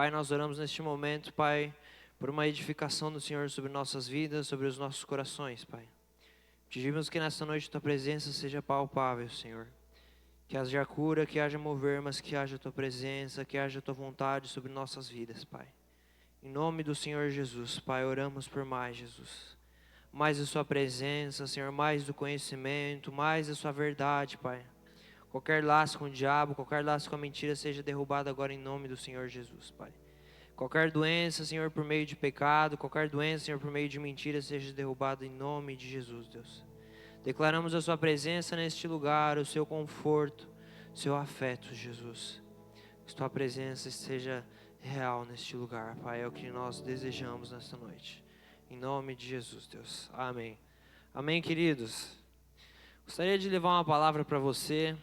Pai, nós oramos neste momento, Pai, por uma edificação do Senhor sobre nossas vidas, sobre os nossos corações, Pai. Pedimos que nesta noite Tua presença seja palpável, Senhor. Que haja cura, que haja mover, mas que haja Tua presença, que haja Tua vontade sobre nossas vidas, Pai. Em nome do Senhor Jesus, Pai, oramos por mais, Jesus. Mais da Sua presença, Senhor, mais do conhecimento, mais da Sua verdade, Pai. Qualquer laço com o diabo, qualquer laço com a mentira seja derrubado agora em nome do Senhor Jesus, Pai. Qualquer doença, Senhor, por meio de pecado, qualquer doença, Senhor, por meio de mentira seja derrubada em nome de Jesus, Deus. Declaramos a Sua presença neste lugar, o Seu conforto, o Seu afeto, Jesus. Que Tua presença esteja real neste lugar, Pai. É o que nós desejamos nesta noite. Em nome de Jesus, Deus. Amém. Amém, queridos. Gostaria de levar uma palavra para você.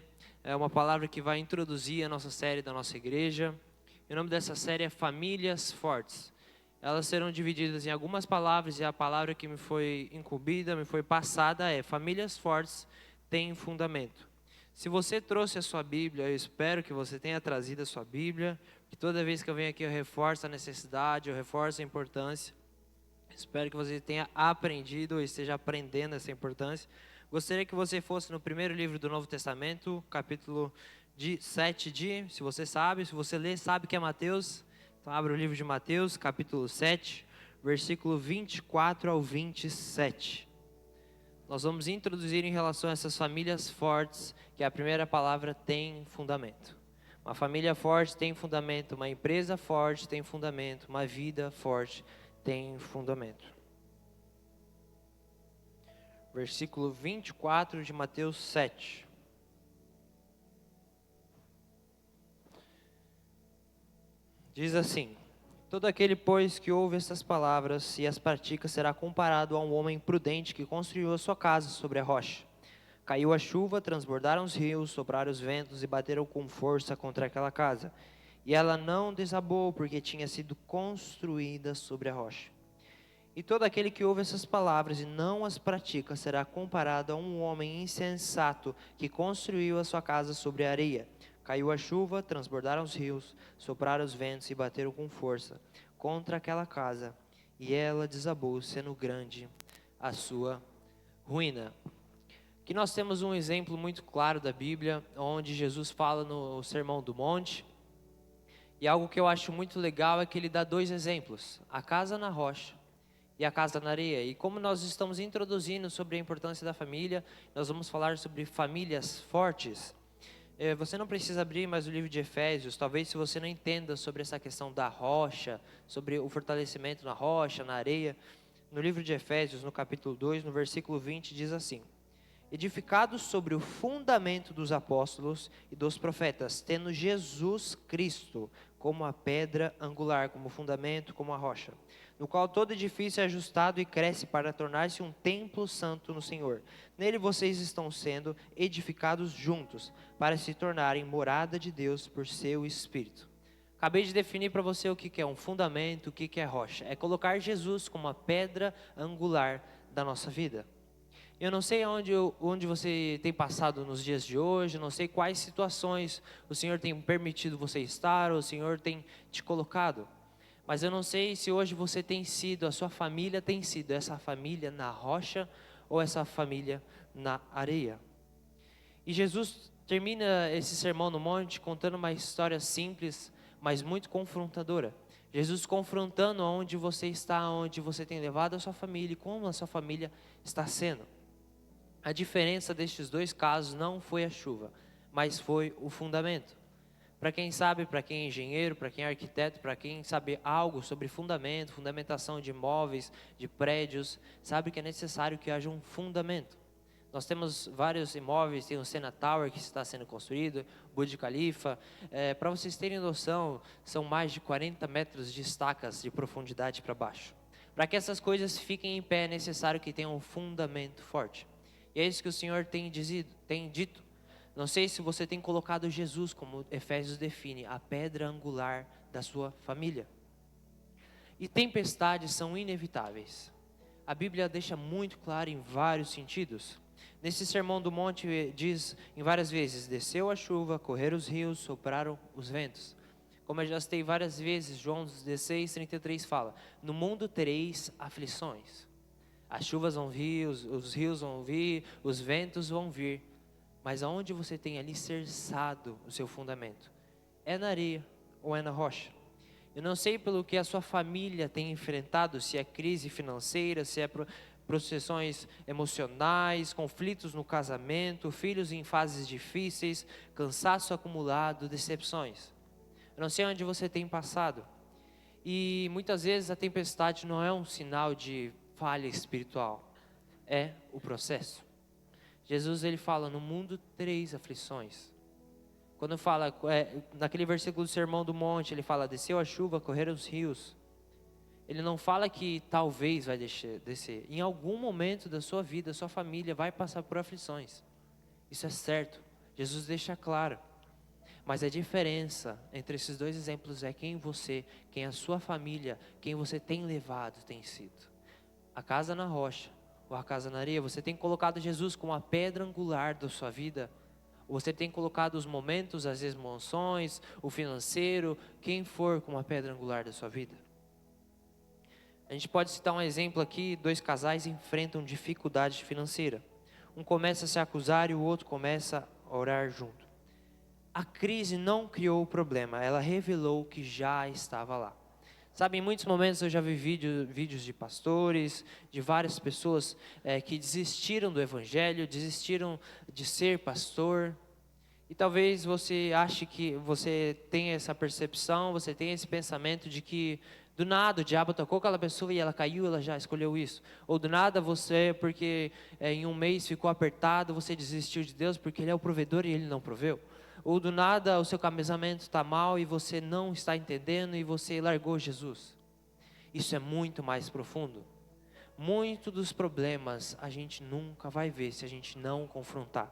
É uma palavra que vai introduzir a nossa série da nossa igreja. O nome dessa série é Famílias Fortes. Elas serão divididas em algumas palavras e a palavra que me foi incumbida, me foi passada é: Famílias Fortes têm fundamento. Se você trouxe a sua Bíblia, eu espero que você tenha trazido a sua Bíblia, que toda vez que eu venho aqui eu reforço a necessidade, eu reforço a importância. Espero que você tenha aprendido ou esteja aprendendo essa importância. Gostaria que você fosse no primeiro livro do Novo Testamento, capítulo 7 se você sabe, se você lê, sabe que é Mateus. Então abre o livro de Mateus, capítulo 7, versículo 24 ao 27. Nós vamos introduzir em relação a essas famílias fortes, que a primeira palavra tem fundamento. Uma família forte tem fundamento, uma empresa forte tem fundamento, uma vida forte tem fundamento. Versículo 24 de Mateus 7. Diz assim: Todo aquele, pois, que ouve estas palavras e as pratica será comparado a um homem prudente que construiu a sua casa sobre a rocha. Caiu a chuva, transbordaram os rios, sopraram os ventos e bateram com força contra aquela casa. E ela não desabou, porque tinha sido construída sobre a rocha. E todo aquele que ouve essas palavras e não as pratica será comparado a um homem insensato que construiu a sua casa sobre a areia. Caiu a chuva, transbordaram os rios, sopraram os ventos e bateram com força contra aquela casa. E ela desabou, sendo grande a sua ruína. Aqui nós temos um exemplo muito claro da Bíblia, onde Jesus fala no Sermão do Monte. E algo que eu acho muito legal é que ele dá dois exemplos: a casa na rocha e a casa na areia. E como nós estamos introduzindo sobre a importância da família, nós vamos falar sobre famílias fortes. Você não precisa abrir mais o livro de Efésios. Talvez se você não entenda sobre essa questão da rocha, sobre o fortalecimento na rocha, na areia, no livro de Efésios, no capítulo 2, no versículo 20, diz assim: Edificados sobre o fundamento dos apóstolos e dos profetas, tendo Jesus Cristo como a pedra angular, como fundamento, como a rocha, no qual todo edifício é ajustado e cresce para tornar-se um templo santo no Senhor. Nele vocês estão sendo edificados juntos, para se tornarem morada de Deus por seu Espírito. Acabei de definir para você o que é um fundamento, o que é rocha. É colocar Jesus como a pedra angular da nossa vida. Eu não sei onde você tem passado nos dias de hoje, não sei quais situações o Senhor tem permitido você estar, ou o Senhor tem te colocado. Mas eu não sei se hoje você tem sido, a sua família tem sido essa família na rocha ou essa família na areia. E Jesus termina esse sermão no monte contando uma história simples, mas muito confrontadora. Jesus confrontando onde você está, onde você tem levado a sua família e como a sua família está sendo. A diferença destes dois casos não foi a chuva, mas foi o fundamento. Para quem sabe, para quem é engenheiro, para quem é arquiteto, para quem sabe algo sobre fundamento, fundamentação de imóveis, de prédios, sabe que é necessário que haja um fundamento. Nós temos vários imóveis, tem o Sena Tower que está sendo construído, Burj Khalifa. Para vocês terem noção, são mais de 40 metros de estacas de profundidade para baixo. Para que essas coisas fiquem em pé, é necessário que tenham um fundamento forte. E é isso que o Senhor tem dito. Não sei se você tem colocado Jesus, como Efésios define, a pedra angular da sua família. E tempestades são inevitáveis. A Bíblia deixa muito claro em vários sentidos. Nesse Sermão do Monte diz em várias vezes: desceu a chuva, correram os rios, sopraram os ventos. Como eu já citei várias vezes, João 16:33 fala: no mundo tereis aflições. As chuvas vão vir, os rios vão vir, os ventos vão vir. Mas aonde você tem alicerçado o seu fundamento? É na areia ou é na rocha? Eu não sei pelo que a sua família tem enfrentado, se é crise financeira, se é processões emocionais, conflitos no casamento, filhos em fases difíceis, cansaço acumulado, decepções. Eu não sei onde você tem passado. E muitas vezes a tempestade não é um sinal de falha espiritual, é o processo. Jesus ele fala: no mundo tereis aflições. Quando fala, naquele versículo do Sermão do Monte, ele fala: desceu a chuva, correram os rios. Ele não fala que talvez vai descer. Em algum momento da sua vida, sua família vai passar por aflições. Isso é certo. Jesus deixa claro. Mas a diferença entre esses dois exemplos é quem a sua família, quem você tem levado tem sido. A casa na rocha ou a casa na areia, você tem colocado Jesus como a pedra angular da sua vida? Ou você tem colocado os momentos, as emoções, o financeiro, quem for como a pedra angular da sua vida? A gente pode citar um exemplo aqui: dois casais enfrentam dificuldade financeira. Um começa a se acusar e o outro começa a orar junto. A crise não criou o problema, ela revelou o que já estava lá. Sabe, em muitos momentos eu já vi vídeos de pastores, de várias pessoas que desistiram do evangelho, desistiram de ser pastor. E talvez você ache que você tenha essa percepção, você tenha esse pensamento de que do nada o diabo tocou aquela pessoa e ela caiu, ela já escolheu isso. Ou do nada você, porque em um mês ficou apertado, você desistiu de Deus porque Ele é o provedor e Ele não proveu. Ou do nada o seu casamento está mal e você não está entendendo e você largou Jesus. Isso é muito mais profundo. Muitos dos problemas a gente nunca vai ver se a gente não confrontar.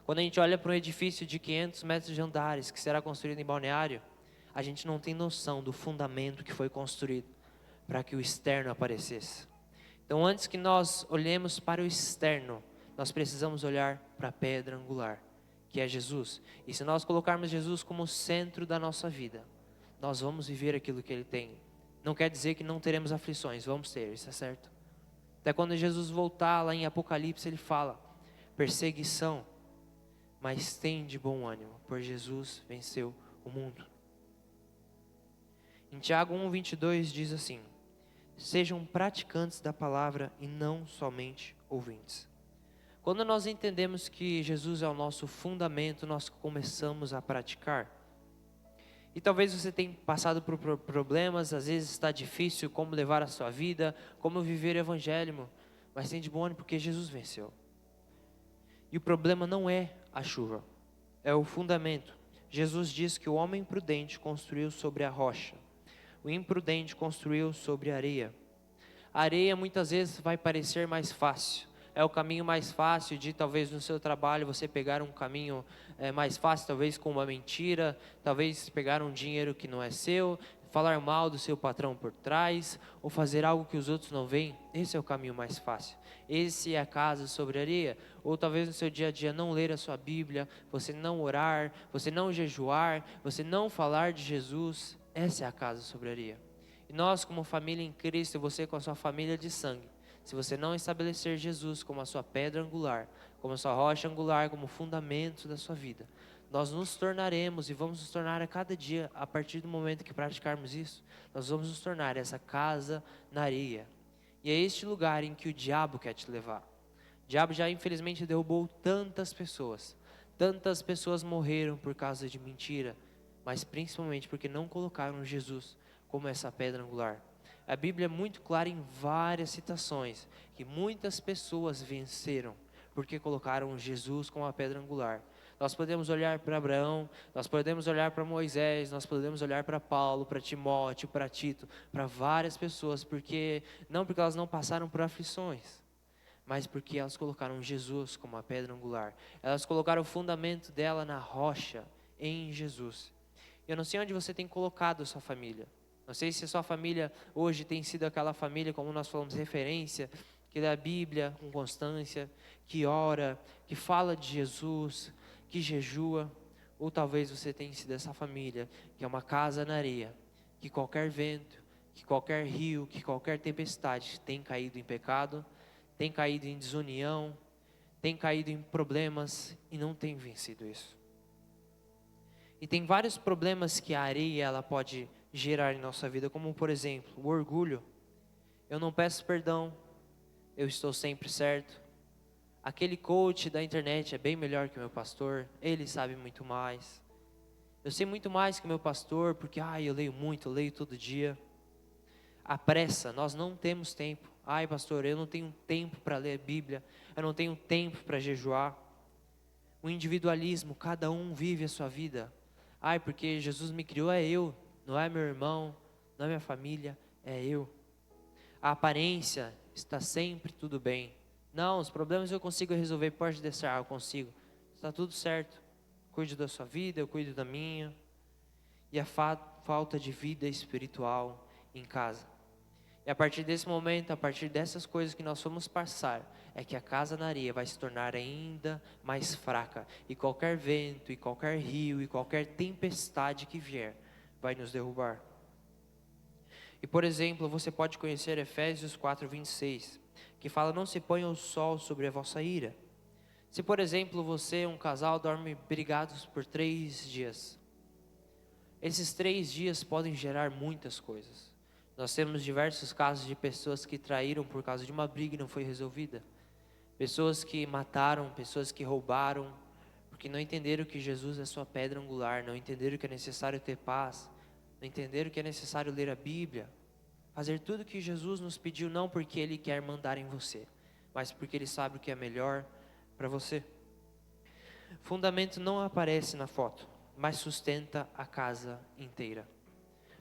Quando a gente olha para um edifício de 500 metros de andares que será construído em Balneário, a gente não tem noção do fundamento que foi construído para que o externo aparecesse. Então, antes que nós olhemos para o externo, nós precisamos olhar para a pedra angular, que é Jesus. E se nós colocarmos Jesus como o centro da nossa vida, nós vamos viver aquilo que Ele tem. Não quer dizer que não teremos aflições, vamos ter, isso é certo. Até quando Jesus voltar lá em Apocalipse, Ele fala: perseguição, mas tem de bom ânimo, por Jesus venceu o mundo. Em Tiago 1:22 diz assim: sejam praticantes da palavra e não somente ouvintes. Quando nós entendemos que Jesus é o nosso fundamento, nós começamos a praticar. E talvez você tenha passado por problemas, às vezes está difícil como levar a sua vida, como viver o evangelho, mas tem de bom ânimo porque Jesus venceu. E o problema não é a chuva, é o fundamento. Jesus diz que o homem prudente construiu sobre a rocha, o imprudente construiu sobre a areia. A areia muitas vezes vai parecer mais fácil. É o caminho mais fácil de talvez no seu trabalho você pegar um caminho mais fácil, talvez com uma mentira, talvez pegar um dinheiro que não é seu, falar mal do seu patrão por trás, ou fazer algo que os outros não veem. Esse é o caminho mais fácil. Esse é a casa sobre areia. Ou talvez no seu dia a dia não ler a sua Bíblia, você não orar, você não jejuar, você não falar de Jesus. Essa é a casa sobre areia. E nós como família em Cristo, você com a sua família de sangue, se você não estabelecer Jesus como a sua pedra angular, como a sua rocha angular, como fundamento da sua vida, nós nos tornaremos e vamos nos tornar a cada dia, a partir do momento que praticarmos isso, nós vamos nos tornar essa casa na areia. E é este lugar em que o diabo quer te levar. O diabo já infelizmente derrubou tantas pessoas morreram por causa de mentira, mas principalmente porque não colocaram Jesus como essa pedra angular. A Bíblia é muito clara em várias citações que muitas pessoas venceram porque colocaram Jesus como a pedra angular. Nós podemos olhar para Abraão, nós podemos olhar para Moisés, nós podemos olhar para Paulo, para Timóteo, para Tito, para várias pessoas, porque elas não passaram por aflições, mas porque elas colocaram Jesus como a pedra angular. Elas colocaram o fundamento dela na rocha, em Jesus. Eu não sei onde você tem colocado a sua família. Não sei se a sua família hoje tem sido aquela família, como nós falamos, referência, que lê a Bíblia com constância, que ora, que fala de Jesus, que jejua. Ou talvez você tenha sido essa família, que é uma casa na areia, que qualquer vento, que qualquer rio, que qualquer tempestade tem caído em pecado, tem caído em desunião, tem caído em problemas e não tem vencido isso. E tem vários problemas que a areia ela pode gerar em nossa vida, como por exemplo, o orgulho. Eu não peço perdão, eu estou sempre certo. Aquele coach da internet é bem melhor que o meu pastor, ele sabe muito mais. Eu sei muito mais que o meu pastor, porque eu leio muito, eu leio todo dia. A pressa, nós não temos tempo. Pastor, eu não tenho tempo para ler a Bíblia, eu não tenho tempo para jejuar. O individualismo, cada um vive a sua vida. Porque Jesus me criou, é eu, não é meu irmão, não é minha família, é eu. A aparência está sempre tudo bem. Não, os problemas eu consigo resolver, pode deixar, eu consigo. Está tudo certo. Cuide da sua vida, eu cuido da minha. E a falta de vida espiritual em casa. E a partir desse momento, a partir dessas coisas que nós fomos passar, é que a casa na areia vai se tornar ainda mais fraca. E qualquer vento, e qualquer rio, e qualquer tempestade que vier, vai nos derrubar. E por exemplo, você pode conhecer Efésios 4:26, que fala: não se ponha o sol sobre a vossa ira. Se por exemplo você, um casal, dorme brigados por 3 dias, esses 3 dias podem gerar muitas coisas. Nós temos diversos casos de pessoas que traíram por causa de uma briga e não foi resolvida. Pessoas que mataram, pessoas que roubaram, porque não entenderam que Jesus é sua pedra angular, não entenderam que é necessário ter paz, não entenderam que é necessário ler a Bíblia, fazer tudo que Jesus nos pediu, não porque Ele quer mandar em você, mas porque Ele sabe o que é melhor para você. Fundamento não aparece na foto, mas sustenta a casa inteira.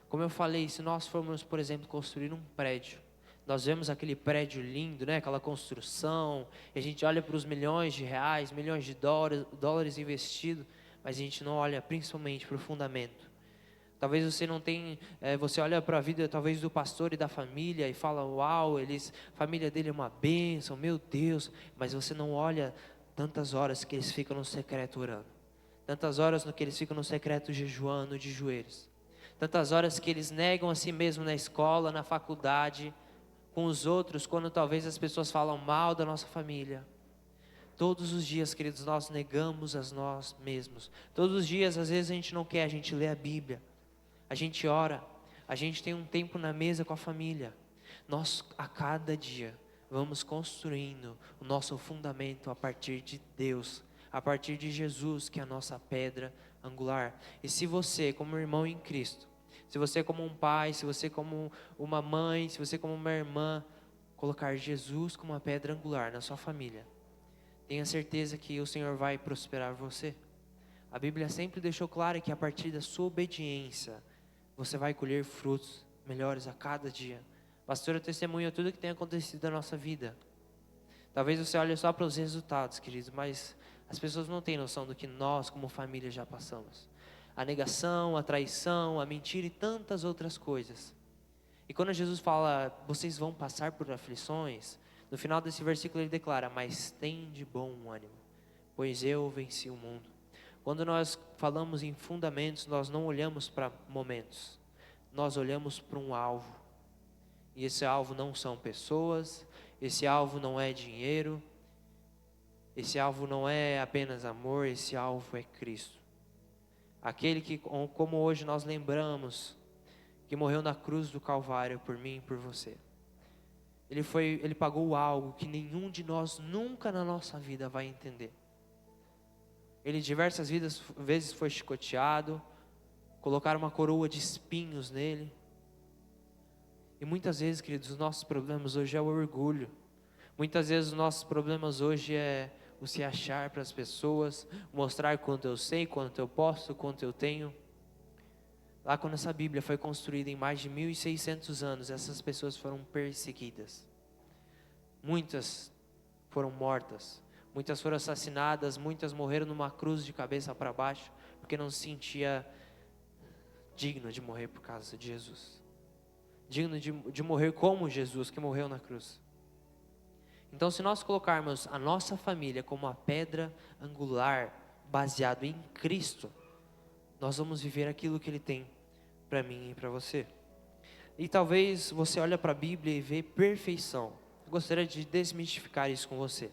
Como eu falei, se nós formos, por exemplo, construir um prédio, nós vemos aquele prédio lindo, né? Aquela construção, e a gente olha para os milhões de reais, milhões de dólares investidos, mas a gente não olha principalmente para o fundamento. Talvez você não tenha, você olha para a vida talvez do pastor e da família e fala: uau, a família dele é uma bênção, meu Deus, mas você não olha tantas horas que eles ficam no secreto orando, tantas horas no que eles ficam no secreto jejuando de joelhos, tantas horas que eles negam a si mesmo na escola, na faculdade, com os outros, quando talvez as pessoas falam mal da nossa família. Todos os dias, queridos, nós negamos a nós mesmos. Todos os dias, às vezes a gente não quer, a gente lê a Bíblia, a gente ora, a gente tem um tempo na mesa com a família. Nós, a cada dia, vamos construindo o nosso fundamento a partir de Deus, a partir de Jesus, que é a nossa pedra angular. E se você, como irmão em Cristo, se você como um pai, se você como uma mãe, se você como uma irmã, colocar Jesus como uma pedra angular na sua família, tenha certeza que o Senhor vai prosperar você. A Bíblia sempre deixou claro que a partir da sua obediência, você vai colher frutos melhores a cada dia. Pastor, eu testemunho tudo que tem acontecido na nossa vida. Talvez você olhe só para os resultados, queridos, mas as pessoas não têm noção do que nós como família já passamos. A negação, a traição, a mentira e tantas outras coisas. E quando Jesus fala: vocês vão passar por aflições, no final desse versículo ele declara: mas tem de bom ânimo, pois eu venci o mundo. Quando nós falamos em fundamentos, nós não olhamos para momentos, nós olhamos para um alvo. E esse alvo não são pessoas, esse alvo não é dinheiro, esse alvo não é apenas amor, esse alvo é Cristo. Aquele que, como hoje nós lembramos, que morreu na cruz do Calvário por mim e por você. Ele pagou algo que nenhum de nós nunca na nossa vida vai entender. Ele diversas vezes foi chicoteado, colocaram uma coroa de espinhos nele. E muitas vezes, queridos, os nossos problemas hoje é o orgulho. Muitas vezes os nossos problemas hoje é o se achar para as pessoas, mostrar quanto eu sei, quanto eu posso, quanto eu tenho. Lá quando essa Bíblia foi construída em mais de 1600 anos, essas pessoas foram perseguidas. Muitas foram mortas, muitas foram assassinadas, muitas morreram numa cruz de cabeça para baixo, porque não se sentia digno de morrer por causa de Jesus. Digno de morrer como Jesus, que morreu na cruz. Então, se nós colocarmos a nossa família como a pedra angular, baseado em Cristo, nós vamos viver aquilo que Ele tem para mim e para você. E talvez você olhe para a Bíblia e vê perfeição. Eu gostaria de desmistificar isso com você.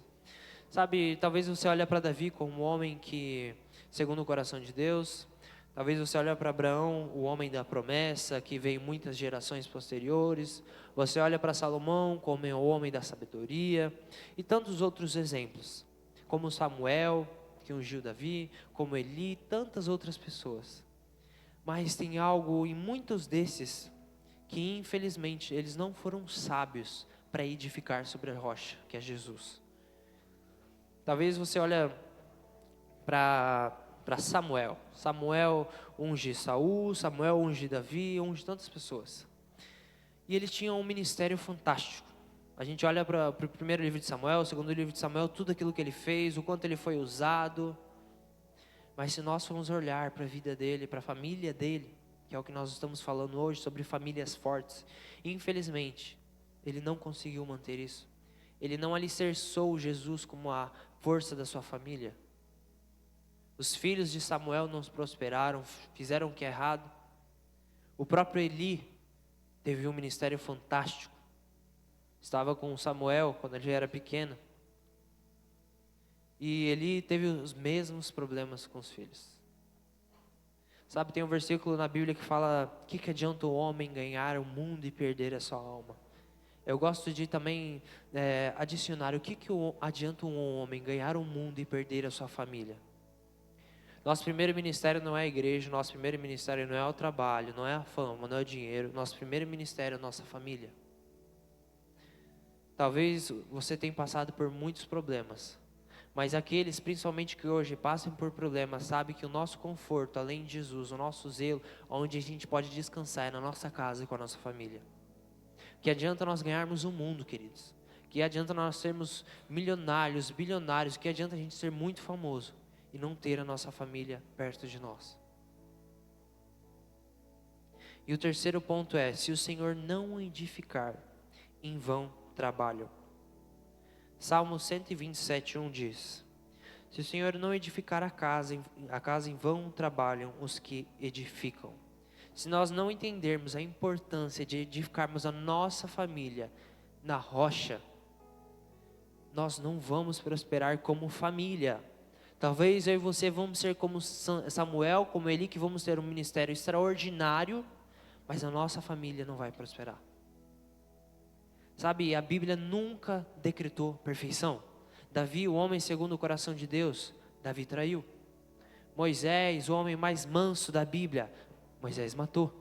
Sabe, talvez você olhe para Davi como um homem que, segundo o coração de Deus. Talvez você olhe para Abraão, o homem da promessa, que veio muitas gerações posteriores. Você olha para Salomão como o homem da sabedoria. E tantos outros exemplos. Como Samuel, que ungiu Davi. Como Eli, tantas outras pessoas. Mas tem algo em muitos desses que infelizmente eles não foram sábios para edificar sobre a rocha, que é Jesus. Talvez você olhe para Samuel. Samuel unge Saul, Samuel unge Davi, unge tantas pessoas. E eles tinham um ministério fantástico. A gente olha para o primeiro livro de Samuel, o segundo livro de Samuel, tudo aquilo que ele fez, o quanto ele foi usado. Mas se nós formos olhar para a vida dele, para a família dele, que é o que nós estamos falando hoje, sobre famílias fortes, infelizmente, ele não conseguiu manter isso. Ele não alicerçou Jesus como a força da sua família. Os filhos de Samuel não prosperaram, fizeram o que é errado. O próprio Eli teve um ministério fantástico. Estava com Samuel quando ele era pequeno. E Eli teve os mesmos problemas com os filhos. Sabe, tem um versículo na Bíblia que fala: o que adianta o homem ganhar o mundo e perder a sua alma? Eu gosto de também adicionar: o que adianta um homem ganhar o mundo e perder a sua família? Nosso primeiro ministério não é a igreja, nosso primeiro ministério não é o trabalho, não é a fama, não é o dinheiro. Nosso primeiro ministério é a nossa família. Talvez você tenha passado por muitos problemas, mas aqueles, principalmente que hoje passam por problemas, sabem que o nosso conforto, além de Jesus, o nosso zelo, onde a gente pode descansar é na nossa casa e com a nossa família. Que adianta nós ganharmos o mundo, queridos? Que adianta nós sermos milionários, bilionários? Que adianta a gente ser muito famoso e não ter a nossa família perto de nós? E o terceiro ponto é: se o Senhor não edificar, em vão trabalham. Salmo 127:1 diz: se o Senhor não edificar a casa em vão trabalham os que edificam. Se nós não entendermos a importância de edificarmos a nossa família na rocha, nós não vamos prosperar como família. Talvez eu e você vamos ser como Samuel, como Eli, que vamos ter um ministério extraordinário, mas a nossa família não vai prosperar. Sabe, a Bíblia nunca decretou perfeição. Davi, o homem segundo o coração de Deus, Davi traiu. Moisés, o homem mais manso da Bíblia, Moisés matou.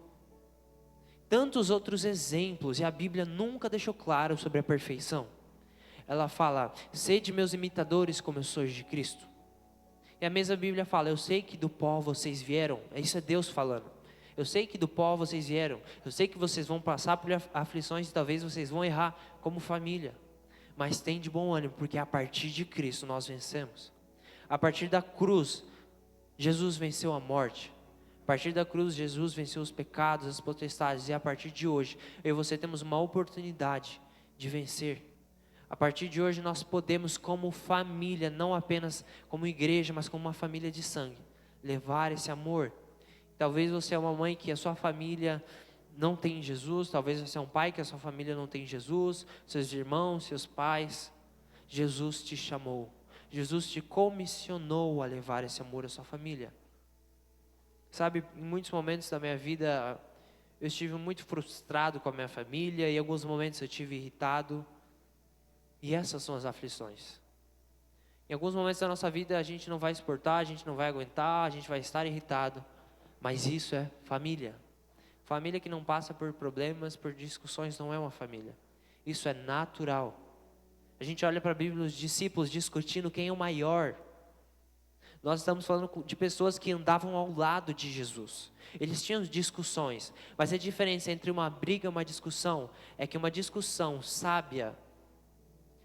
Tantos outros exemplos, e a Bíblia nunca deixou claro sobre a perfeição. Ela fala: sede meus imitadores como eu sou de Cristo. E a mesma Bíblia fala: eu sei que do pó vocês vieram. Isso é Deus falando. Eu sei que do pó vocês vieram. Eu sei que vocês vão passar por aflições e talvez vocês vão errar como família. Mas tem de bom ânimo, porque a partir de Cristo nós vencemos. A partir da cruz, Jesus venceu a morte. A partir da cruz, Jesus venceu os pecados, as potestades. E a partir de hoje, eu e você temos uma oportunidade de vencer. A partir de hoje nós podemos, como família, não apenas como igreja, mas como uma família de sangue, levar esse amor. Talvez você é uma mãe que a sua família não tem Jesus. Talvez você é um pai que a sua família não tem Jesus. Seus irmãos, seus pais. Jesus te chamou. Jesus te comissionou a levar esse amor à sua família. Sabe, em muitos momentos da minha vida, eu estive muito frustrado com a minha família. E em alguns momentos eu estive irritado. E essas são as aflições. Em alguns momentos da nossa vida a gente não vai suportar, a gente não vai aguentar, a gente vai estar irritado. Mas isso é família. Família que não passa por problemas, por discussões, não é uma família. Isso é natural. A gente olha para a Bíblia, os discípulos discutindo quem é o maior. Nós estamos falando de pessoas que andavam ao lado de Jesus. Eles tinham discussões. Mas a diferença entre uma briga e uma discussão é que uma discussão sábia,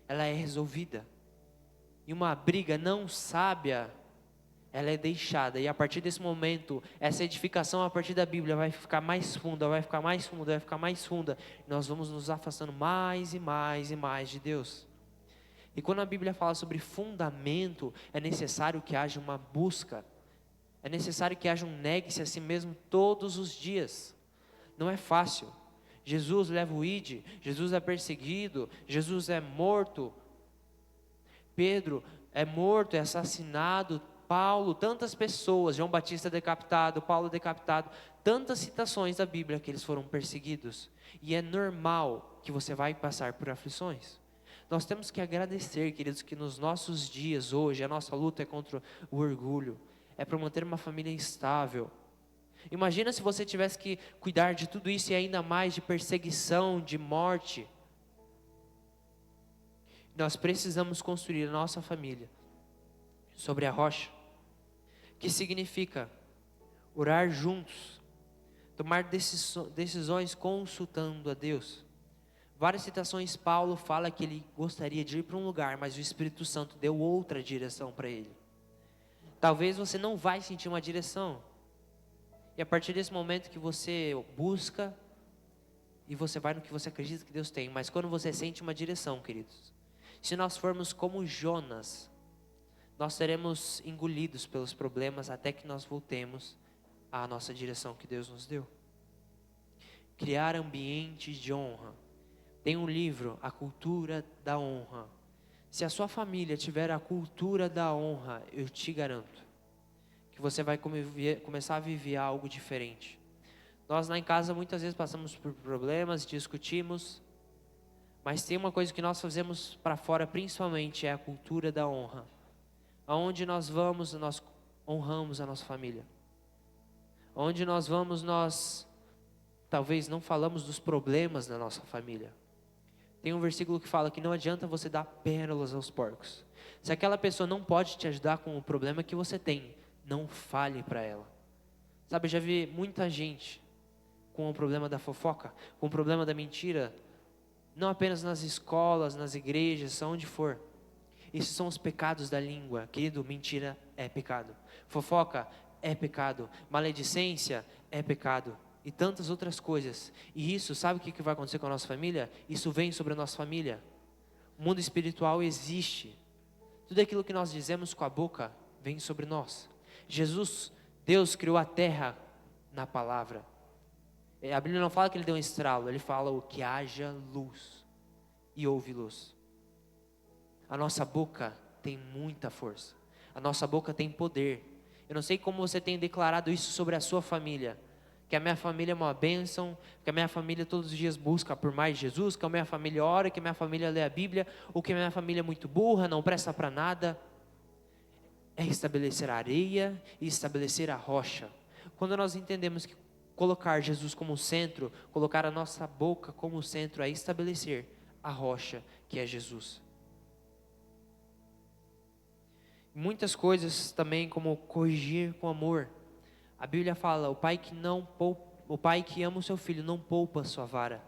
ela é resolvida. E uma briga não sábia, ela é deixada. E a partir desse momento, essa edificação a partir da Bíblia vai ficar mais funda, vai ficar mais funda, vai ficar mais funda. E nós vamos nos afastando mais e mais e mais de Deus. E quando a Bíblia fala sobre fundamento, é necessário que haja uma busca. É necessário que haja um negue-se a si mesmo todos os dias. Não é fácil. Jesus leva o ide, Jesus é perseguido, Jesus é morto, Pedro é morto, é assassinado, Paulo, tantas pessoas, João Batista decapitado, Paulo decapitado, tantas citações da Bíblia que eles foram perseguidos. E é normal que você vai passar por aflições. Nós temos que agradecer, queridos, que nos nossos dias hoje, a nossa luta é contra o orgulho, é para manter uma família estável. Imagina se você tivesse que cuidar de tudo isso e ainda mais de perseguição, de morte. Nós precisamos construir a nossa família sobre a rocha, que significa orar juntos, tomar decisões consultando a Deus. Várias citações Paulo fala que ele gostaria de ir para um lugar, mas o Espírito Santo deu outra direção para ele. Talvez você não vai sentir uma direção. E a partir desse momento que você busca, e você vai no que você acredita que Deus tem. Mas quando você sente uma direção, queridos, se nós formos como Jonas, nós seremos engolidos pelos problemas até que nós voltemos à nossa direção que Deus nos deu. Criar ambientes de honra. Tem um livro, A Cultura da Honra. Se a sua família tiver a cultura da honra, eu te garanto que você vai começar a viver algo diferente. Nós lá em casa muitas vezes passamos por problemas, discutimos, mas tem uma coisa que nós fazemos para fora principalmente, é a cultura da honra. Aonde nós vamos, nós honramos a nossa família. Aonde nós vamos, nós talvez não falamos dos problemas da nossa família. Tem um versículo que fala que não adianta você dar pérolas aos porcos. Se aquela pessoa não pode te ajudar com o problema que você tem, não fale para ela. Sabe, eu já vi muita gente com o problema da fofoca, com o problema da mentira, não apenas nas escolas, nas igrejas, onde for. Esses são os pecados da língua. Querido, mentira é pecado. Fofoca é pecado. Maledicência é pecado. E tantas outras coisas. E isso, sabe o que vai acontecer com a nossa família? Isso vem sobre a nossa família. O mundo espiritual existe. Tudo aquilo que nós dizemos com a boca vem sobre nós. Jesus, Deus criou a terra na palavra. A Bíblia não fala que ele deu um estralo, ele fala o que haja luz. E houve luz. A nossa boca tem muita força. A nossa boca tem poder. Eu não sei como você tem declarado isso sobre a sua família. Que a minha família é uma bênção, que a minha família todos os dias busca por mais Jesus, que a minha família ora, que a minha família lê a Bíblia, ou que a minha família é muito burra, não presta para nada. É estabelecer a areia e estabelecer a rocha. Quando nós entendemos que colocar Jesus como centro, colocar a nossa boca como centro, é estabelecer a rocha que é Jesus. Muitas coisas também, como corrigir com amor. A Bíblia fala, o pai que ama o seu filho não poupa a sua vara.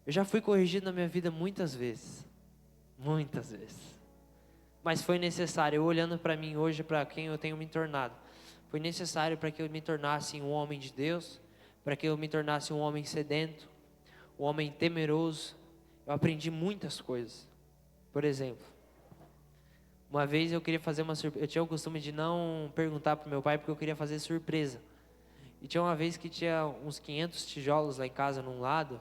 Eu já fui corrigido na minha vida muitas vezes. Muitas vezes. Mas foi necessário, eu olhando para mim hoje, para quem eu tenho me tornado. Foi necessário para que eu me tornasse um homem de Deus, para que eu me tornasse um homem sedento, um homem temeroso. Eu aprendi muitas coisas. Por exemplo, uma vez eu queria fazer uma surpresa. Eu tinha o costume de não perguntar para o meu pai porque eu queria fazer surpresa. E tinha uma vez que tinha uns 500 tijolos lá em casa num lado,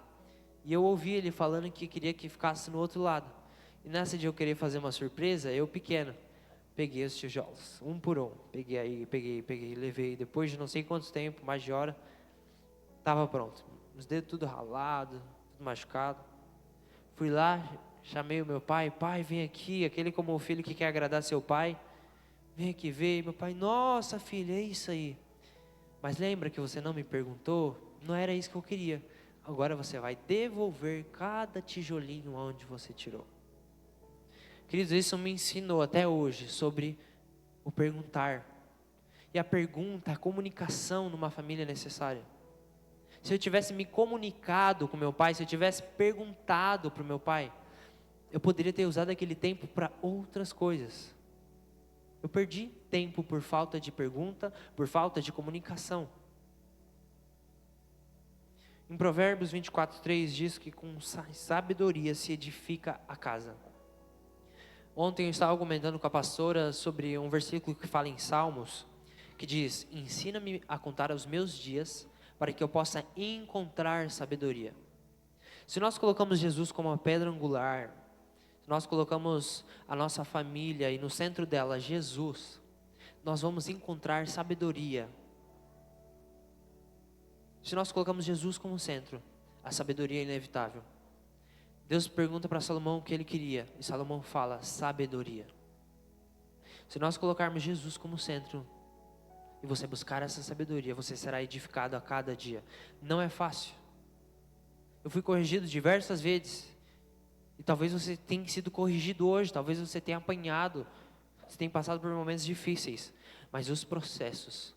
e eu ouvi ele falando que queria que ficasse no outro lado. E nessa de eu querer fazer uma surpresa, eu pequeno, peguei os tijolos, um por um. Peguei, levei. Depois de não sei quanto tempo, mais de hora, estava pronto. Os dedos tudo ralado, tudo machucado. Fui lá, chamei o meu pai, pai, vem aqui, aquele como o filho que quer agradar seu pai. Vem aqui ver, meu pai, nossa filha, é isso aí. Mas lembra que você não me perguntou? Não era isso que eu queria. Agora você vai devolver cada tijolinho onde você tirou. Queridos, isso me ensinou até hoje sobre o perguntar. E a pergunta, a comunicação numa família é necessária. Se eu tivesse me comunicado com meu pai, se eu tivesse perguntado para o meu pai, eu poderia ter usado aquele tempo para outras coisas. Eu perdi tempo por falta de pergunta, por falta de comunicação. Em Provérbios 24:3 diz que com sabedoria se edifica a casa. Ontem eu estava comentando com a pastora sobre um versículo que fala em Salmos, que diz: ensina-me a contar os meus dias, para que eu possa encontrar sabedoria. Se nós colocamos Jesus como a pedra angular, se nós colocamos a nossa família e no centro dela Jesus, nós vamos encontrar sabedoria. Se nós colocamos Jesus como centro, a sabedoria é inevitável. Deus pergunta para Salomão o que ele queria, e Salomão fala: sabedoria. Se nós colocarmos Jesus como centro, e você buscar essa sabedoria, você será edificado a cada dia. Não é fácil. Eu fui corrigido diversas vezes, e talvez você tenha sido corrigido hoje, talvez você tenha apanhado, você tenha passado por momentos difíceis, mas os processos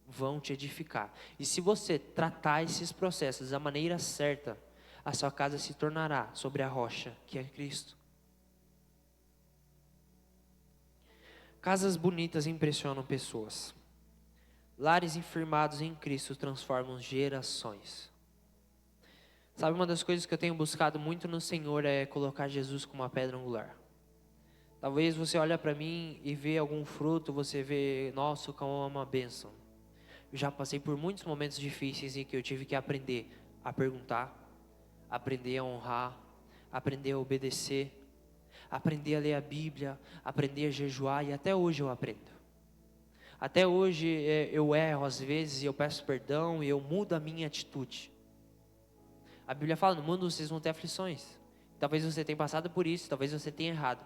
vão te edificar. E se você tratar esses processos da maneira certa, a sua casa se tornará sobre a rocha, que é Cristo. Casas bonitas impressionam pessoas. Lares firmados em Cristo transformam gerações. Sabe, uma das coisas que eu tenho buscado muito no Senhor é colocar Jesus como a pedra angular. Talvez você olhe para mim e vê algum fruto, você vê, nossa, como é uma bênção. Eu já passei por muitos momentos difíceis em que eu tive que aprender a perguntar, aprender a honrar, aprender a obedecer, aprender a ler a Bíblia, aprender a jejuar, e até hoje eu aprendo. Até hoje eu erro às vezes e eu peço perdão e eu mudo a minha atitude. A Bíblia fala: no mundo vocês vão ter aflições. Talvez você tenha passado por isso, talvez você tenha errado.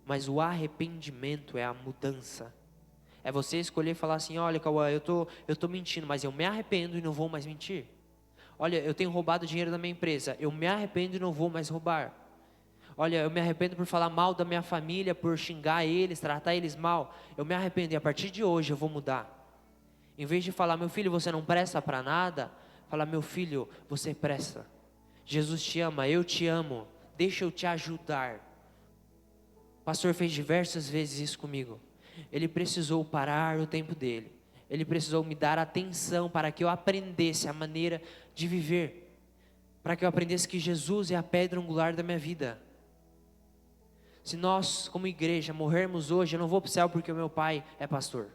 Mas o arrependimento é a mudança. É você escolher falar assim: olha, Cauã, eu tô mentindo, mas eu me arrependo e não vou mais mentir. Olha, eu tenho roubado dinheiro da minha empresa, eu me arrependo e não vou mais roubar. Olha, eu me arrependo por falar mal da minha família, por xingar eles, tratar eles mal. Eu me arrependo e a partir de hoje eu vou mudar. Em vez de falar: meu filho, você não presta para nada, falar: meu filho, você presta. Jesus te ama, eu te amo, deixa eu te ajudar. O pastor fez diversas vezes isso comigo. Ele precisou parar o tempo dele. Ele precisou me dar atenção para que eu aprendesse a maneira de viver. Para que eu aprendesse que Jesus é a pedra angular da minha vida. Se nós, como igreja, morrermos hoje, eu não vou para o céu porque o meu pai é pastor.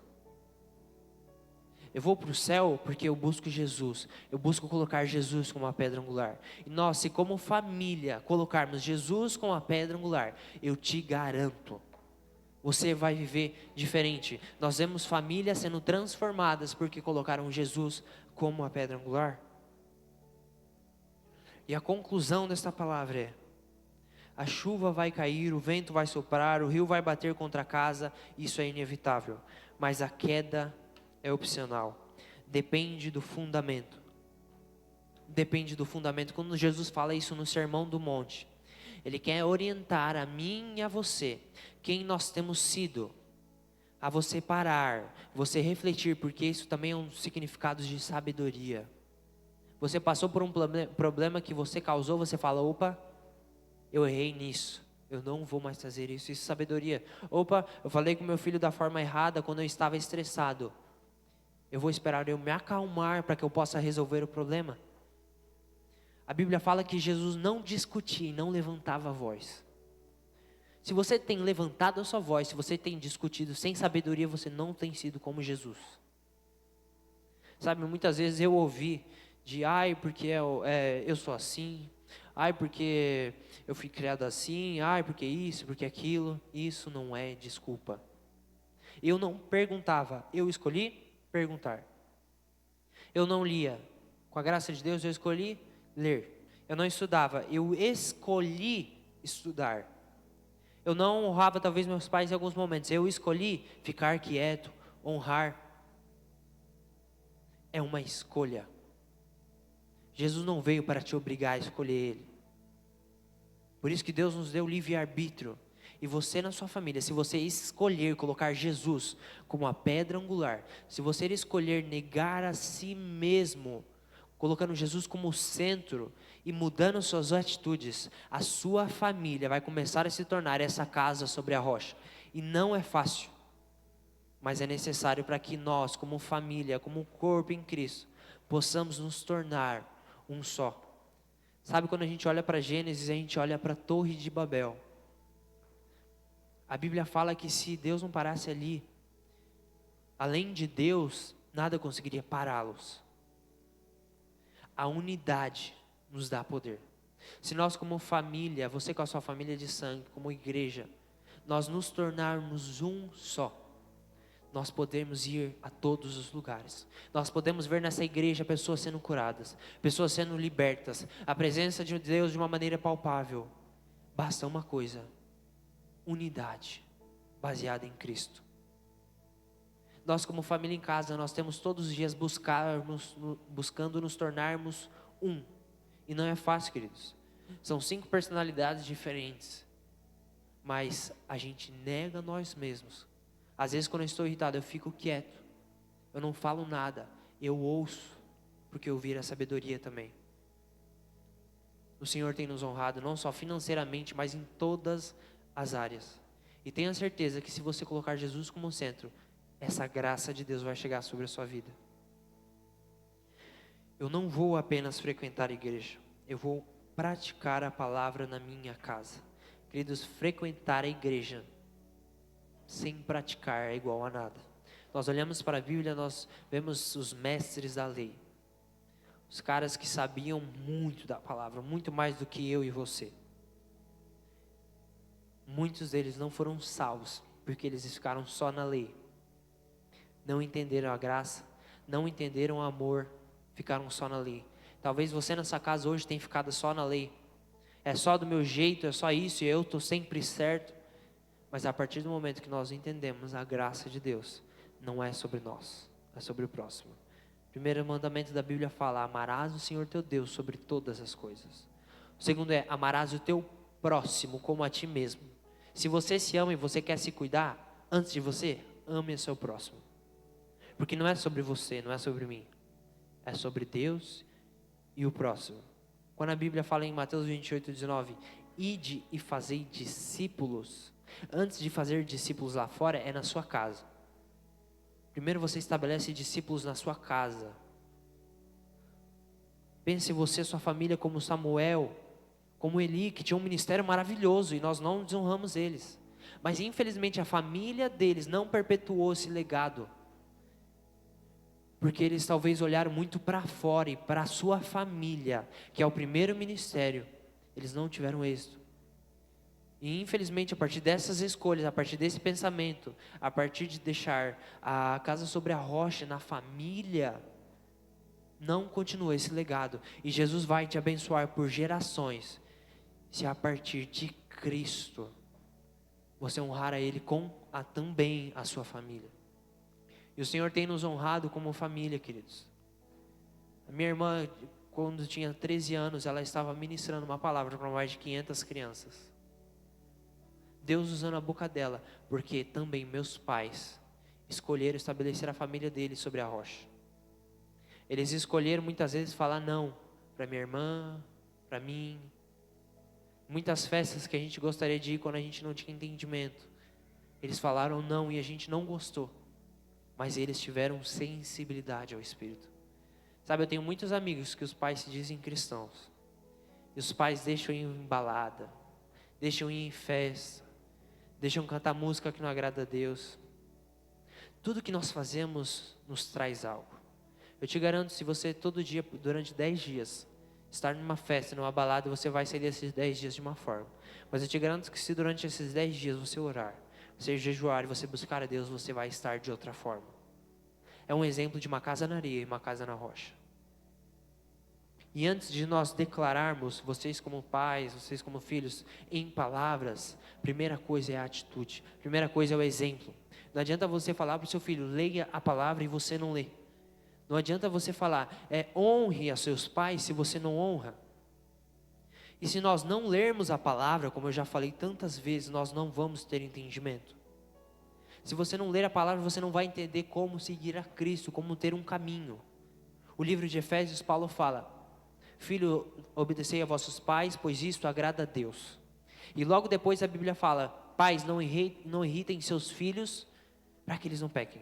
Eu vou para o céu porque eu busco Jesus. Eu busco colocar Jesus como a pedra angular. E nós, se como família colocarmos Jesus como a pedra angular, eu te garanto, você vai viver diferente. Nós vemos famílias sendo transformadas porque colocaram Jesus como a pedra angular. E a conclusão desta palavra é: a chuva vai cair, o vento vai soprar, o rio vai bater contra a casa, isso é inevitável. Mas a queda é opcional. Depende do fundamento. Depende do fundamento. Quando Jesus fala isso no Sermão do Monte, Ele quer orientar a mim e a você, quem nós temos sido, a você parar, você refletir, porque isso também é um significado de sabedoria. Você passou por um problema que você causou, você fala: opa, eu errei nisso, eu não vou mais fazer isso. Isso é sabedoria. Opa, eu falei com meu filho da forma errada quando eu estava estressado. Eu vou esperar eu me acalmar para que eu possa resolver o problema. A Bíblia fala que Jesus não discutia e não levantava a voz. Se você tem levantado a sua voz, se você tem discutido sem sabedoria, você não tem sido como Jesus. Sabe, muitas vezes eu ouvi de: ai, porque eu sou assim, ai, porque eu fui criado assim, ai, porque isso, porque aquilo. Isso não é desculpa. Eu não perguntava, eu escolhi perguntar. Eu não lia, com a graça de Deus eu escolhi ler. Eu não estudava, eu escolhi estudar. Eu não honrava talvez meus pais em alguns momentos, eu escolhi ficar quieto, honrar. É uma escolha. Jesus não veio para te obrigar a escolher Ele. Por isso que Deus nos deu livre-arbítrio. E você na sua família, se você escolher colocar Jesus como a pedra angular, se você escolher negar a si mesmo, colocando Jesus como centro e mudando suas atitudes, a sua família vai começar a se tornar essa casa sobre a rocha. E não é fácil, mas é necessário para que nós, como família, como corpo em Cristo, possamos nos tornar um só. Sabe, quando a gente olha para Gênesis, a gente olha para a Torre de Babel. A Bíblia fala que se Deus não parasse ali, Além de Deus, nada conseguiria pará-los. A unidade nos dá poder. Se nós como família, você com a sua família de sangue, como igreja, nós nos tornarmos um só, nós podemos ir a todos os lugares. Nós podemos ver nessa igreja pessoas sendo curadas, pessoas sendo libertas, a presença de Deus de uma maneira palpável. Basta uma coisa: unidade, baseada em Cristo. Nós como família em casa, nós temos todos os dias buscando nos tornarmos um. E não é fácil, queridos. São 5 personalidades diferentes. Mas a gente nega nós mesmos. Às vezes quando eu estou irritado, eu fico quieto. Eu não falo nada. Eu ouço, porque ouvir é sabedoria também. O Senhor tem nos honrado, não só financeiramente, mas em todas as áreas. E tenha certeza que se você colocar Jesus como centro, essa graça de Deus vai chegar sobre a sua vida. Eu não vou apenas frequentar a igreja, eu vou praticar a palavra na minha casa. Queridos, frequentar a igreja sem praticar é igual a nada. Nós olhamos para a Bíblia, nós vemos os mestres da lei. Os caras que sabiam muito da palavra, muito mais do que eu e você. Muitos deles não foram salvos, porque eles ficaram só na lei. Não entenderam a graça, não entenderam o amor, ficaram só na lei. Talvez você nessa casa hoje tenha ficado só na lei. É só do meu jeito, é só isso, e eu estou sempre certo. Mas a partir do momento que nós entendemos a graça de Deus, não é sobre nós, é sobre o próximo. O primeiro mandamento da Bíblia fala: amarás o Senhor teu Deus sobre todas as coisas. O segundo é: amarás o teu próximo como a ti mesmo. Se você se ama e você quer se cuidar, antes de você, ame o seu próximo. Porque não é sobre você, não é sobre mim. É sobre Deus e o próximo. Quando a Bíblia fala em Mateus 28:19, ide e fazei discípulos. Antes de fazer discípulos lá fora, é na sua casa. Primeiro você estabelece discípulos na sua casa. Pense você e sua família como Samuel, como Eli, que tinha um ministério maravilhoso e nós não desonramos eles. Mas infelizmente a família deles não perpetuou esse legado. Porque eles talvez olharam muito para fora e para a sua família, que é o primeiro ministério, eles não tiveram êxito. E infelizmente a partir dessas escolhas, a partir desse pensamento, a partir de deixar a casa sobre a rocha na família, não continua esse legado. E Jesus vai te abençoar por gerações, se a partir de Cristo, você honrar a Ele com também a sua família. E o Senhor tem nos honrado como família, queridos. A minha irmã, quando tinha 13 anos, ela estava ministrando uma palavra para mais de 500 crianças. Deus usando a boca dela, porque também meus pais escolheram estabelecer a família deles sobre a rocha. Eles escolheram muitas vezes falar não para minha irmã, para mim. Muitas festas que a gente gostaria de ir quando a gente não tinha entendimento. Eles falaram não e a gente não gostou. Mas eles tiveram sensibilidade ao Espírito. Sabe, eu tenho muitos amigos que os pais se dizem cristãos. E os pais deixam ir em balada, deixam ir em festa, deixam cantar música que não agrada a Deus. Tudo que nós fazemos nos traz algo. Eu te garanto, se você todo dia, durante 10 dias, estar numa festa, numa balada, você vai sair desses 10 dias de uma forma. Mas eu te garanto que se durante esses 10 dias você orar, você jejuar e você buscar a Deus, você vai estar de outra forma. É um exemplo de uma casa na areia e uma casa na rocha. E antes de nós declararmos, vocês como pais, vocês como filhos, em palavras, primeira coisa é a atitude, primeira coisa é o exemplo. Não adianta você falar para o seu filho, leia a palavra e você não lê. Não adianta você falar, honre a seus pais se você não honra. E se nós não lermos a palavra, como eu já falei tantas vezes, nós não vamos ter entendimento. Se você não ler a palavra, você não vai entender como seguir a Cristo, como ter um caminho. O livro de Efésios, Paulo fala, filho, obedecei a vossos pais, pois isto agrada a Deus. E logo depois a Bíblia fala, pais, não irritem seus filhos, para que eles não pequem.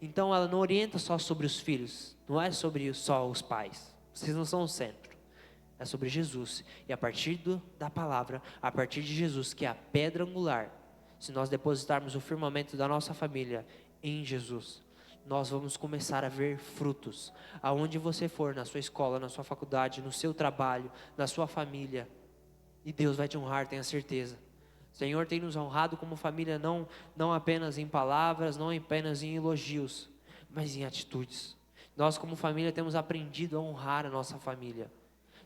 Então ela não orienta só sobre os filhos, não é sobre só os pais. Vocês não são o centro. É sobre Jesus. E a partir da palavra, a partir de Jesus, que é a pedra angular, se nós depositarmos o firmamento da nossa família em Jesus, nós vamos começar a ver frutos. Aonde você for, na sua escola, na sua faculdade, no seu trabalho, na sua família. E Deus vai te honrar, tenha certeza. O Senhor tem nos honrado como família, não apenas em palavras, não apenas em elogios, mas em atitudes. Nós como família temos aprendido a honrar a nossa família.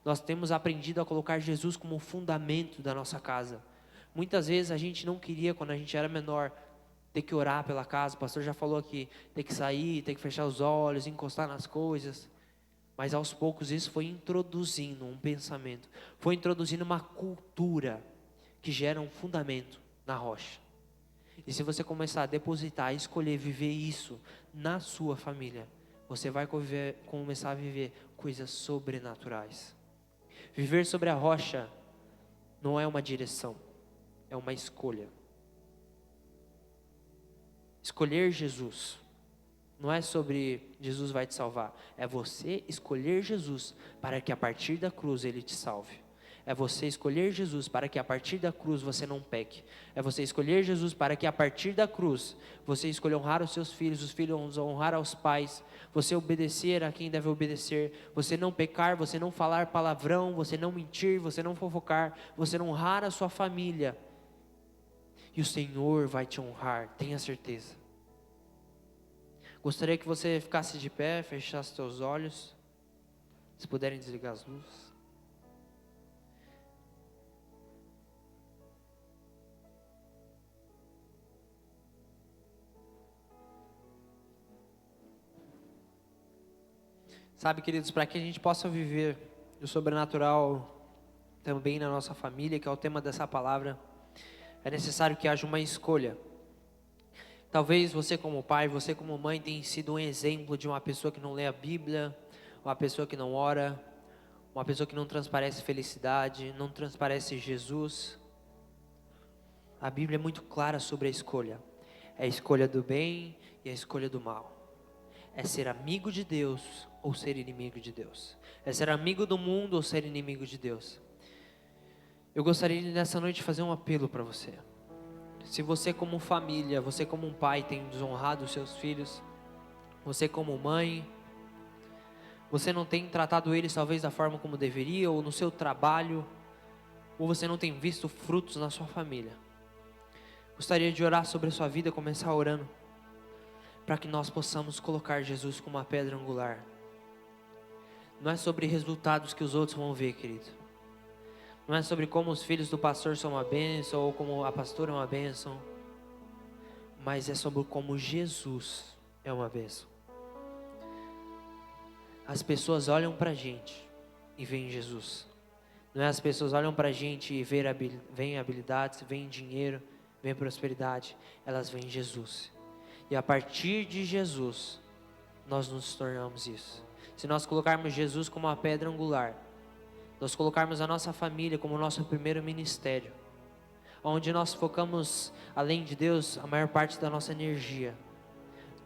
Nós temos aprendido a colocar Jesus como o fundamento da nossa casa. Muitas vezes a gente não queria, quando a gente era menor, ter que orar pela casa. O pastor já falou aqui, ter que sair, ter que fechar os olhos, encostar nas coisas. Mas aos poucos isso foi introduzindo um pensamento, foi introduzindo uma cultura que gera um fundamento na rocha. E se você começar a depositar, a escolher viver isso na sua família, você vai começar a viver coisas sobrenaturais. Viver sobre a rocha não é uma direção, é uma escolha. Escolher Jesus não é sobre Jesus vai te salvar, é você escolher Jesus para que a partir da cruz Ele te salve. É você escolher Jesus para que a partir da cruz você não peque. É você escolher Jesus para que a partir da cruz você escolha honrar os seus filhos, os filhos honrar aos pais, você obedecer a quem deve obedecer, você não pecar, você não falar palavrão, você não mentir, você não fofocar, você não honrar a sua família. E o Senhor vai te honrar, tenha certeza. Gostaria que você ficasse de pé, fechasse seus olhos, se puderem desligar as luzes. Sabe, queridos, para que a gente possa viver o sobrenatural também na nossa família, que é o tema dessa palavra, é necessário que haja uma escolha. Talvez você como pai, você como mãe tenha sido um exemplo de uma pessoa que não lê a Bíblia, uma pessoa que não ora, uma pessoa que não transparece felicidade, não transparece Jesus. A Bíblia é muito clara sobre a escolha. É a escolha do bem e a escolha do mal. É ser amigo de Deus ou ser inimigo de Deus. É ser amigo do mundo ou ser inimigo de Deus. Eu gostaria nessa noite de fazer um apelo para você. Se você como família, você como um pai tem desonrado os seus filhos, você como mãe, você não tem tratado eles talvez da forma como deveria, ou no seu trabalho, ou você não tem visto frutos na sua família. Gostaria de orar sobre a sua vida, começar orando, para que nós possamos colocar Jesus como uma pedra angular. Não é sobre resultados que os outros vão ver, querido. Não é sobre como os filhos do pastor são uma bênção, ou como a pastora é uma bênção. Mas é sobre como Jesus é uma bênção. As pessoas olham para a gente e veem Jesus. Não é as pessoas olham para a gente e veem habilidades, veem dinheiro, veem prosperidade. Elas veem Jesus. E a partir de Jesus, nós nos tornamos isso. Se nós colocarmos Jesus como uma pedra angular, nós colocarmos a nossa família como o nosso primeiro ministério, onde nós focamos, além de Deus, a maior parte da nossa energia,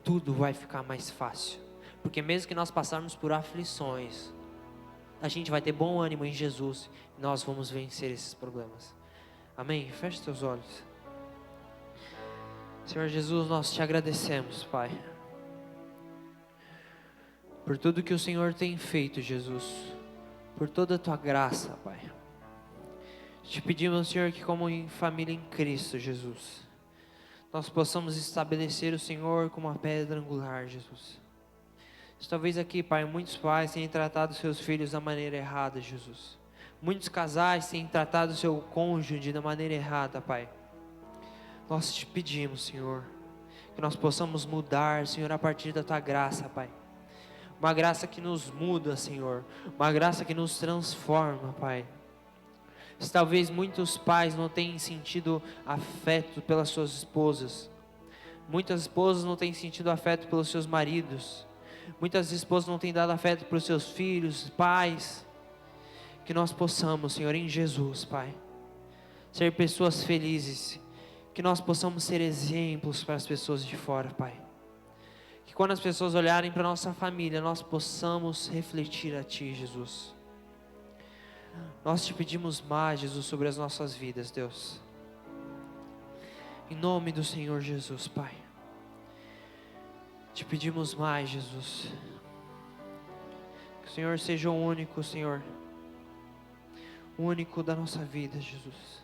tudo vai ficar mais fácil. Porque mesmo que nós passarmos por aflições, a gente vai ter bom ânimo em Jesus e nós vamos vencer esses problemas. Amém? Feche seus olhos. Senhor Jesus, nós te agradecemos, Pai, por tudo que o Senhor tem feito, Jesus, por toda a tua graça, Pai. Te pedimos, Senhor, que como em família em Cristo, Jesus, nós possamos estabelecer o Senhor como uma pedra angular, Jesus. Talvez aqui, Pai, muitos pais tenham tratado seus filhos da maneira errada, Jesus. Muitos casais têm tratado seu cônjuge da maneira errada, Pai. Nós te pedimos, Senhor, que nós possamos mudar, Senhor, a partir da tua graça, Pai. Uma graça que nos muda, Senhor. Uma graça que nos transforma, Pai. Se talvez muitos pais não tenham sentido afeto pelas suas esposas. Muitas esposas não têm sentido afeto pelos seus maridos. Muitas esposas não têm dado afeto para os seus filhos, pais. Que nós possamos, Senhor, em Jesus, Pai, ser pessoas felizes. Que nós possamos ser exemplos para as pessoas de fora, Pai. Que quando as pessoas olharem para a nossa família, nós possamos refletir a Ti, Jesus. Nós te pedimos mais, Jesus, sobre as nossas vidas, Deus. Em nome do Senhor Jesus, Pai. Te pedimos mais, Jesus. Que o Senhor seja o único, Senhor. O único da nossa vida, Jesus.